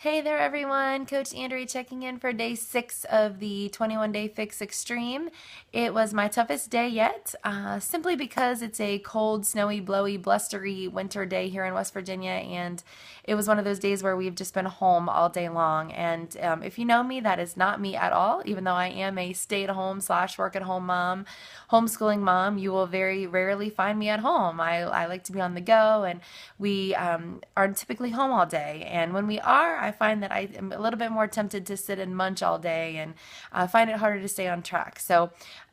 Hey there everyone, Coach Andrea checking in for day 6 of the 21 Day Fix Extreme. It was my toughest day yet, simply because it's a cold, snowy, blowy, blustery winter day here in West Virginia, and it was one of those days where we've just been home all day long. And if you know me, that is not me at all, even though I am a stay-at-home slash work-at-home mom, homeschooling mom. You will very rarely find me at home. I like to be on the go, and we are typically home all day. And when we are, I find that I am a little bit more tempted to sit and munch all day and find it harder to stay on track. So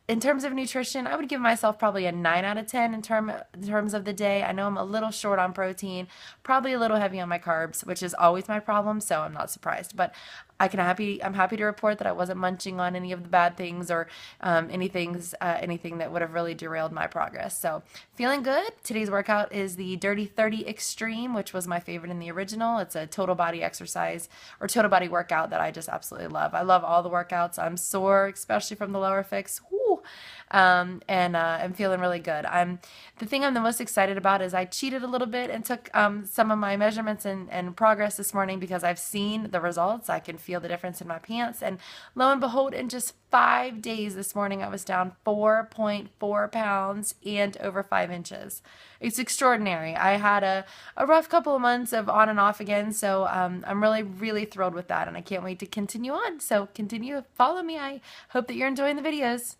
in terms of nutrition, I would give myself probably a 9 out of 10 in terms of the day. I know I'm a little short on protein, probably a little heavy on my carbs, which is always my problem, so I'm not surprised. But I'm happy to report that I wasn't munching on any of the bad things or anything that would have really derailed my progress. So feeling good. Today's workout is the Dirty 30 Extreme, which was my favorite in the original. It's a total body exercise or total body workout that I just absolutely love. I love all the workouts. I'm sore, especially from the lower fix. Woo! And I'm feeling really good. The thing I'm the most excited about is I cheated a little bit and took some of my measurements and progress this morning because I've seen the results. I can feel the difference in my pants, and lo and behold, in just 5 days this morning, I was down 4.4 pounds and over 5 inches. It's extraordinary. I had a rough couple of months of on and off again, so I'm really, really thrilled with that, and I can't wait to continue on. So continue, follow me. I hope that you're enjoying the videos.